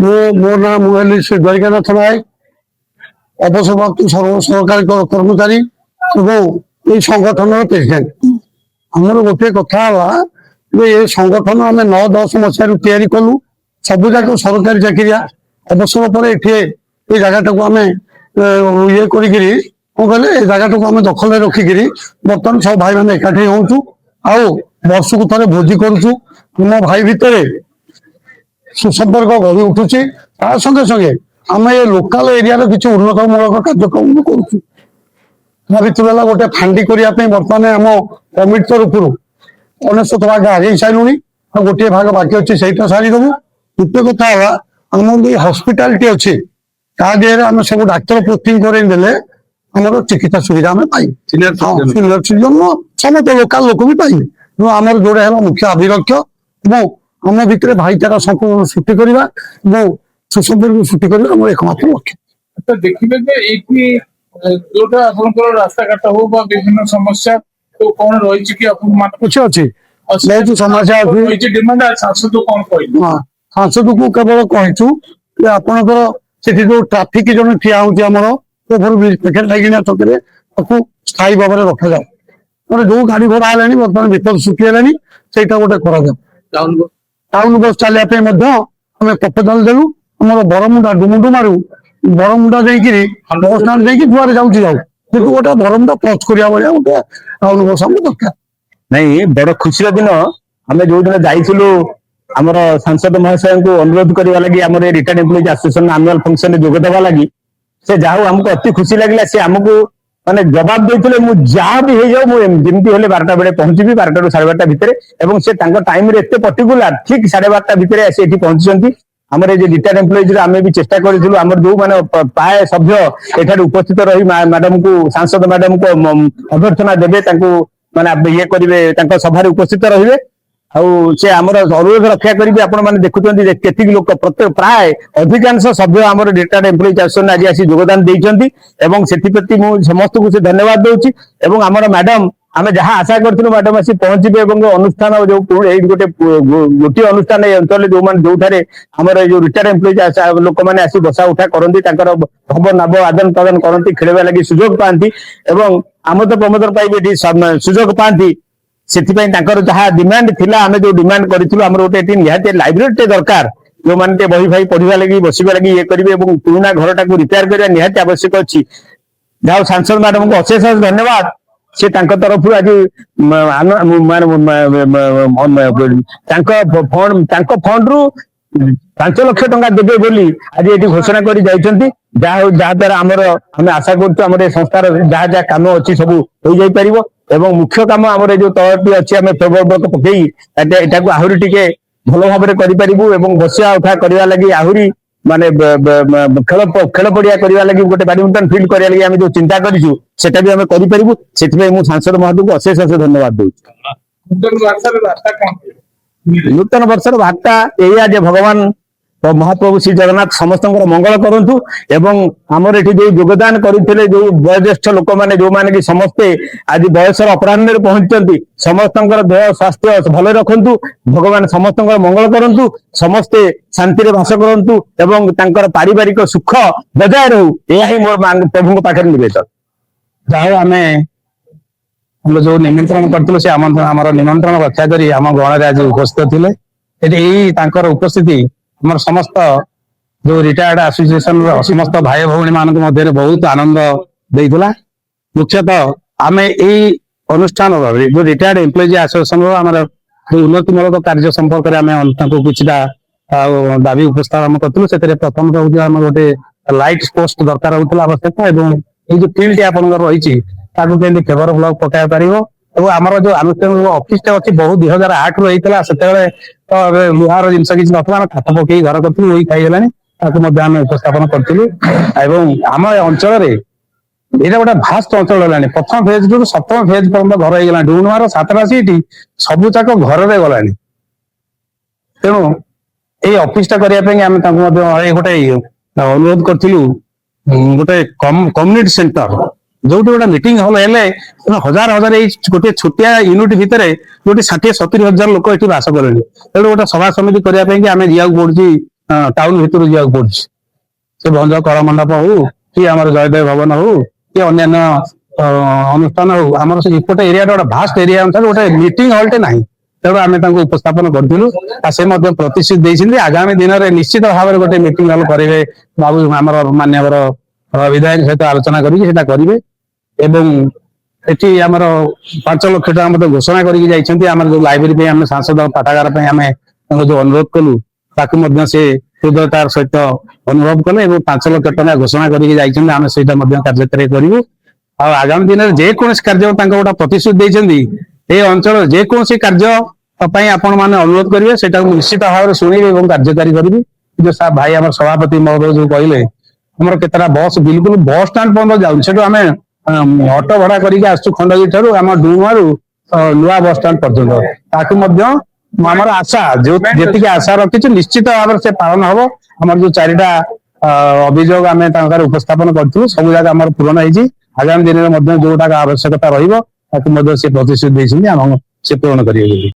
ମୋ ନାଁ ମୁଁ ହେଲି ଶ୍ରୀ ଦ୍ୱାରିକାନାଥ ନାୟକ, ଅବସରପ୍ରାପ୍ତ ସରକାରୀ କର୍ମଚାରୀ ଏବଂ এই সংগঠনের প্রেসিডেন্ট। আমার গোটিଏ কথা হলা যে এই সংগঠন আমি 9-10 মସିହାରୁ ତିଆରି କଲୁ, ସବୁ ଯାକ ସରକାରୀ ଚାକିରିଆ। ଅବସର ପରେ ଏଠି এই ଜାଗାଟାକୁ ଆମେ ଇଏ କରିକିରି କଣ କହିଲେ এই ଜାଗାଟାକୁ ଆମେ ଦଖଲରେ ରଖିକିରି ବର୍ତ୍ତମାନ ସବୁ ଭାଇମାନେ ଏକାଠି ହଉଛୁ ଆଉ ବର୍ଷକୁ ଥରେ ଭୋଜି କରୁଛୁ। ଆମ ଭାଇ ଭିତରେ ସୁସମ୍ପର୍କ ଗଢି ଉଠୁଛି। ତା ସଙ୍ଗେ ସଙ୍ଗେ ଆମେ ଏ ଲୋକାଲ ଏରିଆର କିଛି ଉନ୍ନତମୂଳକ କାର୍ଯ୍ୟକ୍ରମ ବି କରୁଛୁ। ତା ଭିତରୁ ହେଲା ଗୋଟେ ଫାଣ୍ଡି କରିବା ପାଇଁ ବର୍ତ୍ତମାନ ଆମ କମିଟି ତରଫରୁ 99 ଭାଗ ଆଗେଇ ସାରିଲୁଣି, ଆଉ ଗୋଟିଏ ଭାଗ ବାକି ଅଛି, ସେଇଟା ସାରିଦେବୁ। ଦ୍ୱିତୀୟ କଥା ହେଲା ଆମର ଯୋଉ ହସ୍ପିଟାଲଟି ଅଛି ତା ଦେହରେ ଆମେ ସବୁ ଡାକ୍ତର ପୋଷ୍ଟିଂ କରେଇ ଦେଲେ ଆମର ଚିକିତ୍ସା ସୁବିଧା ଆମେ ପାଇବୁ। ସିନିୟର ସିଟିଜେନ ସମସ୍ତ ଲୋକାଲ ଲୋକ ବି ପାଇବେ। ତେଣୁ ଆମର ଯୋଉଟା ହେଲା ମୁଖ୍ୟ ଆଭିଲକ୍ଷ୍ୟ ଏବଂ ଆମ ଭିତରେ ଭାଇଚାରା ସମ୍ପୂର୍ଣ୍ଣ ସୃଷ୍ଟି କରିବା ଏବଂ ସୁସମ୍ପର୍କ ସୃଷ୍ଟି କରିବା ଆମର ଏକମାତ୍ର ଲକ୍ଷ୍ୟ। ଦେଖିବେ ଯେ ଏଇଠି ଯୋଉଟା ଆପଣଙ୍କର ରାସ୍ତାଘାଟ ହଉ ବା ବିଭିନ୍ନ ସମସ୍ୟା କଣ ରହିଛି କି ଆପଣ କିଛି ଅଛି ବହୁତ ସମସ୍ୟା ଅଛି। ଡିମାଣ୍ଡ ସାଂସଦକୁ କଣ କହିବେ? ସାଂସଦକୁ କେବଳ କହିଛୁ ଯେ ଆପଣଙ୍କର ସେଠି ଯୋଉ ଟ୍ରାଫିକ ଜଣେ ଠିଆ ହଉଛି ଆମର ଓଭର ବ୍ରିଜ ପାଖରେ ଲାଗିନା ଛକରେ, ତାକୁ ସ୍ଥାୟୀ ଭାବରେ ରଖାଯାଉ। ମାନେ ଯୋଉ ଗାଡି ଘୋଡା ହେଲାଣି ବର୍ତ୍ତମାନ ଭିତରେ ଶୁଖି ହେଲାଣି, ସେଇଟା ଗୋଟେ କରାଯାଉ। ଟାଉନ ବସ୍ ଚାଲିବା ପାଇଁ ମଧ୍ୟ ଆମେ ପ୍ରପୋଜାଲ ଦେଲୁ। ଆମର ବରମୁଣ୍ଡା ଡୁମୁଡୁମାରୁ ବରମୁଣ୍ଡା ଦେଇକିରି ବସ୍ ଷ୍ଟାଣ୍ଡ ଦେଇକି ଯୁଆଡେ ଯାଉଛି ଯାଉ, କିନ୍ତୁ ଗୋଟେ ବରମୁଣ୍ଡା କ୍ରସ କରିବା ଭଳିଆ ଗୋଟେ ଟାଉନ ବସ୍ ଆମର ଦରକାର। ନାଇଁ, ବଡ ଖୁସିର ଦିନ ଆମେ ଯୋଉଦିନ ଯାଇଥିଲୁ ଆମର ସାଂସଦ ମହାଶୟଙ୍କୁ ଅନୁରୋଧ କରିବା ଲାଗି ଆମର ରିଟାର୍ଡ ଏମ୍ପ୍ଲୟିଜ୍ ଆସୋସିଏସନ ଆନୁଆଲ ଫଙ୍କସନରେ ଯୋଗ ଦେବା ଲାଗି, ସେ ଯାହା ହଉ ଆମକୁ ଅତି ଖୁସି ଲାଗିଲା। ସେ ଆମକୁ ମାନେ ଜବାବ ଦେଇଥିଲେ ମୁଁ ଯାହା ବି ହେଇଯାଉ ମୁଁ ଯେମିତି ହେଲେ 12ଟା ବେଳେ ପହଞ୍ଚିବି, 12ଟାରୁ 12:30 ଭିତରେ। ଏବଂ ସେ ତାଙ୍କ ଟାଇମରେ ଏତେ ପର୍ଟିକୁଲାର, ଠିକ 12:30 ଭିତରେ ଆସି ଏଠି ପହଞ୍ଚିଛନ୍ତି। ଆମର ଏ ଯୋଉ ରିଟାର୍ଡ ଏମ୍ପ୍ଲୟିଜ୍ ଆମେ ବି ଚେଷ୍ଟା କରିଥିଲୁ ଆମର ଯୋଉମାନେ ପ୍ରାୟ ସଭ୍ୟ ଏଠାରେ ଉପସ୍ଥିତ ରହି ମ୍ୟାଡମକୁ ସାଂସଦ ମ୍ୟାଡମକୁ ଅଭ୍ୟର୍ଥନା ଦେବେ, ତାଙ୍କୁ ମାନେ ଇଏ କରିବେ, ତାଙ୍କ ସଭାରେ ଉପସ୍ଥିତ ରହିବେ। ଆଉ ସେ ଆମର ଅନୁରୋଧ ରକ୍ଷା କରିବେ। ଆପଣ ମାନେ ଦେଖୁଛନ୍ତି ଯେ କେତିକି ଲୋକ ପ୍ରାୟ ଅଧିକାଂଶ ସଭ୍ୟ ଆମର ରିଟାର୍ଡ ଏମ୍ପ୍ଲୟିଜ୍ ଆସୋସିଏସନ ଆଜି ଆସି ଯୋଗଦାନ ଦେଇଛନ୍ତି ଏବଂ ସେଥିପ୍ରତି ମୁଁ ସମସ୍ତଙ୍କୁ ସେ ଧନ୍ୟବାଦ ଦଉଛି। ଏବଂ ଆମର ମ୍ୟାଡମ ଆମେ ଯାହା ଆଶା କରିଥିଲୁ ମ୍ୟାଡମ ଆସି ପହଞ୍ଚିବେ ଏବଂ ଅନୁଷ୍ଠାନ ଯୋଉ ଏଇ ଗୋଟିଏ ଅନୁଷ୍ଠାନ ଏଇ ଅଞ୍ଚଳରେ ଯୋଉଠାରେ ଆମର ଏଇ ଯୋଉ ରିଟାର୍ଡ ଏମ୍ପ୍ଲୟିଜ୍ ଲୋକମାନେ ଆସି ବସା ଉଠା କରନ୍ତି, ତାଙ୍କର ଭାବ ନାବ ଆଦାନ ପ୍ରଦାନ କରନ୍ତି, ଖେଳିବା ଲାଗି ସୁଯୋଗ ପାଆନ୍ତି ଏବଂ ଆମୋଦ ପ୍ରମୋଦର ପାଇଁ ଏଠି ସୁଯୋଗ ପାଆନ୍ତି। ସେଥିପାଇଁ ତାଙ୍କର ଯାହା ଡିମାଣ୍ଡ ଥିଲା, ଆମେ ଯୋଉ ଡିମାଣ୍ଡ କରିଥିଲୁ ଆମର ଗୋଟେ ଏଠି ନିହାତି ଲାଇବ୍ରେରୀଟେ ଦରକାର, ଯୋଉମାନେ ଟିକେ ବହି ଭାଇ ପଢିବା ଲାଗି ବସିବା ଲାଗି ଇଏ କରିବେ ଏବଂ ପୁରୁଣା ଘରଟାକୁ ରିପେୟାର କରିବା ନିହାତି ଆବଶ୍ୟକ ଅଛି। ଯାହା ହଉ ସାଂସଦ ମ୍ୟାଡମଙ୍କୁ ଅଶେଷ ଧନ୍ୟବାଦ। ସେ ତାଙ୍କ ତରଫରୁ ଆଜି ତାଙ୍କ ଫଣ୍ଡରୁ 5 ଲକ୍ଷ ଟଙ୍କା ଦେବେ ବୋଲି ଆଜି ଏଠି ଘୋଷଣା କରି ଯାଇଛନ୍ତି। ଯାହା ହଉ, ଯାହା ଦ୍ୱାରା ଆମେ ଆଶା କରୁଛୁ ଆମର ଏ ସଂସ୍ଥାର ଯାହା ଯାହା କାମ ଅଛି ସବୁ ହୋଇଯାଇପାରିବ ଏବଂ ମୁଖ୍ୟ କାମ ଆମର ଏ ଯୋଉ ତଳଟି ଅଛି ଆମେ ଫେବର ବ୍ଲକ ପକେଇ ଏଟାକୁ ଆହୁରି ଟିକେ ଭଲ ଭାବରେ କରିପାରିବୁ ଏବଂ ବସିବା ଉଠା କରିବା ଲାଗି ଆହୁରି ମାନେ ଖେଳ ପଡିଆ କରିବା ଲାଗି ଗୋଟେ ବ୍ୟାଡମିଣ୍ଟନ ଫିଲ୍ଡ କରିବା ଲାଗି ଆମେ ଯୋଉ ଚିନ୍ତା କରିଛୁ ସେଟା ବି ଆମେ କରିପାରିବୁ। ସେଥିପାଇଁ ମୁଁ ସାଂସଦ ମହୋଦୟଙ୍କୁ ଅଶେଷ ଧନ୍ୟବାଦ ଦଉଛି। ନୂତନ ବର୍ଷର ବାର୍ତ୍ତା ଏଇଆ ଯେ ଭଗବାନ ମହାପ୍ରଭୁ ଶ୍ରୀ ଜଗନ୍ନାଥ ସମସ୍ତଙ୍କର ମଙ୍ଗଳ କରନ୍ତୁ ଏବଂ ଆମର ଏଠି ଯୋଉ ଯୋଗଦାନ କରିଥିଲେ ଯୋଉ ବୟୋଜ୍ୟେଷ୍ଠ ଲୋକମାନେ, ଯୋଉମାନେ କି ସମସ୍ତେ ଆଜି ବୟସର ଅପରାହ୍ନରେ ପହଞ୍ଚିଛନ୍ତି, ସମସ୍ତଙ୍କର ଦେହ ସ୍ୱାସ୍ଥ୍ୟ ଭଲ ରଖନ୍ତୁ, ଭଗବାନ ସମସ୍ତଙ୍କର ମଙ୍ଗଳ କରନ୍ତୁ, ସମସ୍ତେ ଶାନ୍ତିରେ ବାସ କରନ୍ତୁ ଏବଂ ତାଙ୍କର ପାରିବାରିକ ସୁଖ ବଜାୟ ରହୁ, ଏହା ହିଁ ମୋର ପ୍ରଭୁଙ୍କ ପାଖରେ ନିବେଦନ। ଯାହା ହଉ ଆମେ ଯୋଉ ନିମନ୍ତ୍ରଣ କରିଥିଲୁ ସେ ଆମର ନିମନ୍ତ୍ରଣ ରକ୍ଷା କରି ଆମ ଗଣରେ ଆଜି ଉପସ୍ଥିତ ଥିଲେ। ଏଠି ଏଇ ତାଙ୍କର ଉପସ୍ଥିତି ଆମର ସମସ୍ତ ଯୋଉ ରିଟାୟାର୍ଡ ଆସୋସିଏସନର ସମସ୍ତ ଭାଇ ଭଉଣୀ ମାନଙ୍କ ମଧ୍ୟରେ ବହୁତ ଆନନ୍ଦ ଦେଇଥିଲା। ମୁଖ୍ୟତଃ ଆମେ ଏଇ ଅନୁଷ୍ଠାନର ଯୋଉ ରିଟାୟାର୍ଡ ଏମ୍ପ୍ଲୟିଜ୍ ଆସୋସିଏସନର ଆମର ଯୋଉ ଉନ୍ନତିମୂଳକ କାର୍ଯ୍ୟ ସମ୍ପର୍କରେ ଆମେ ତାଙ୍କୁ କିଛିଟା ଦାବି ଉପସ୍ଥାପନ କରିଥିଲୁ। ସେଥିରେ ପ୍ରଥମ ହଉଛି ଆମର ଗୋଟେ ଲାଇଟ୍ ପୋଷ୍ଟ ଦରକାର ହଉଥିଲା ଆବଶ୍ୟକ ଏବଂ ଏଇ ଯୋଉ ଫିଲ୍ଡ ଆପଣଙ୍କର ରହିଛି ତାକୁ କେମିତି ଫେଭର ବ୍ଲକ ପକାଇ ପାରିବ ଏବଂ ଆମର ଯୋଉ ଆନୁଷ୍ଠାନିକ ଅଫିସଟା ଅଛି ବହୁତ 2008ରୁ ହେଇଥିଲା, ସେତେବେଳେ ତ ଏବେ ଲୁହାର ଜିନିଷ କିଛି ନଥିଲା, ଆମେ କାଠ ପକେଇ ଘର କରିଥିଲୁ, ଏଇ ଖାଇଗଲାଣି, ତାକୁ ମଧ୍ୟ ଆମେ ଉପସ୍ଥାପନ କରିଥିଲୁ। ଏବଂ ଆମ ଅଞ୍ଚଳରେ ଏଇଟା ଗୋଟେ ଭାଷ୍ଟ ଅଞ୍ଚଳ ହେଲାଣି, ପ୍ରଥମ ଫେଜ ରୁ 7ମ ଫେଜ ପର୍ଯ୍ୟନ୍ତ ଘର ହେଇଗଲାଣି। ଡୁଣୁଆର 7ଟା ସିଟି ସବୁ ଯାକ ଘରରେ ଗଲାଣି। ତେଣୁ ଏଇ ଅଫିସଟା କରିବା ପାଇଁ ଆମେ ତାଙ୍କୁ ମଧ୍ୟ ଗୋଟେ ଅନୁରୋଧ କରିଥିଲୁ, ଗୋଟେ କମ୍ୟୁନିଟି ସେଣ୍ଟର ଯୋଉଠି ଗୋଟେ ମିଟିଂ ହଲ ହେଲେ ହଜାର ହଜାର ଏଇ ଗୋଟେ ଛୋଟିଆ ୟୁନିଟ ଭିତରେ ଯୋଉଠି 60-70 ହଜାର ଲୋକ ଏଠି ବାସ କଲେଣି। ତେଣୁ ଗୋଟେ ସଭା ସମିତି କରିବା ପାଇଁ ଆମେ ଯିବାକୁ ପଡୁଛି ଟାଉନ ଭିତରୁ ଯିବାକୁ ପଡୁଛି। ସେ ଭଞ୍ଜ କଳା ମଣ୍ଡପ ହଉ କି ଆମର ଜୟଦେବ ଭବନ ହଉ କି ଅନ୍ୟାନ୍ୟ ଅନୁଷ୍ଠାନ ହଉ, ଆମର ସେ ଏପଟେ ଏରିଆଟା ଗୋଟେ ଭାଷ୍ଟ ଏରିଆ ଅନୁସାରେ ଗୋଟେ ମିଟିଂ ହଲଟେ ନାହିଁ। ତେଣୁ ଆମେ ତାଙ୍କୁ ଉପସ୍ଥାପନ କରିଥିଲୁ ଆଉ ସେ ମଧ୍ୟ ପ୍ରତିଶ୍ରୁତି ଦେଇଛନ୍ତି ଆଗାମୀ ଦିନରେ ନିଶ୍ଚିତ ଭାବରେ ଗୋଟେ ମିଟିଂ ହଲ କରିବେ। ବାବୁ ଆମର ମାନ୍ୟବର ବିଧାୟକ ସହିତ ଆଲୋଚନା କରିକି ସେଟା କରିବେ। ଏବଂ ଏଠି ଆମର 5 ଲକ୍ଷ ଟଙ୍କା ମଧ୍ୟ ଘୋଷଣା କରିକି ଯାଇଛନ୍ତି। ଆମର ଯୋଉ ଲାଇବ୍ରେରୀ ପାଇଁ ଆମେ ସାଂସଦ ପାଠାଗାର ପାଇଁ ଆମେ ତାଙ୍କୁ ଯୋଉ ଅନୁରୋଧ କଲୁ ତାକୁ ମଧ୍ୟ ସେ ହୃଦୟତାର ସହିତ ଅନୁଭବ କଲେ ଏବଂ 5 ଲକ୍ଷ ଟଙ୍କା ଘୋଷଣା କରିକି ଯାଇଛନ୍ତି। ଆମେ ସେଇଟା ମଧ୍ୟ କାର୍ଯ୍ୟକାରୀ କରିବୁ। ଆଉ ଆଗାମୀ ଦିନରେ ଯେକୌଣସି କାର୍ଯ୍ୟ ତାଙ୍କ ଗୋଟେ ପ୍ରତିଶ୍ରୁତି ଦେଇଛନ୍ତି, এই ଅଞ୍ଚଳରେ ଯେକୌଣସି କାର୍ଯ୍ୟ ପାଇଁ ଆପଣ ମାନେ ଅନୁରୋଧ କରିବେ ସେଟାକୁ ନିଶ୍ଚିତ ଭାବରେ ଶୁଣିବେ ଏବଂ କାର୍ଯ୍ୟକାରୀ କରିବି। ଯୋଉ ଭାଇ ଆମର ସଭାପତି ମହୋଦୟ ଯୋଉ କହିଲେ ଆମର କେତେଟା ବସ୍ ବିଲକୁଲ ବସ୍ ଷ୍ଟାଣ୍ଡ ପର୍ଯ୍ୟନ୍ତ ଯାଉଛି। ସେଠୁ ଆମେ ଅଟୋ ଭଡା କରିକି ଆସୁଛୁ ଖଣ୍ଡଗିରି ଠାରୁ ଆମ ଡୁମାରୁ ନୂଆ ବସ୍ ଷ୍ଟାଣ୍ଡ ପର୍ଯ୍ୟନ୍ତ। ତାକୁ ମଧ୍ୟ ଆମର ଆଶା ଯେତିକି ଆଶା ରଖିଛୁ ନିଶ୍ଚିତ ଭାବରେ ସେ ପାଳନ ହବ। ଆମର ଯୋଉ 4ଟା ଅଭିଯୋଗ ଆମେ ତାଙ୍କର ଉପସ୍ଥାପନ କରିଥିଲୁ ସବୁ ଜାଗା ଆମର ପୂରଣ ହେଇଛି। ଆଗାମୀ ଦିନରେ ମଧ୍ୟ ଯୋଉଟା ଆବଶ୍ୟକତା ରହିବ ତାକୁ ମଧ୍ୟ ସେ ପ୍ରତିଶ୍ରୁତି ଦେଇଛନ୍ତି ଆମ ସେ ପୂରଣ କରିବେ ବୋଲି।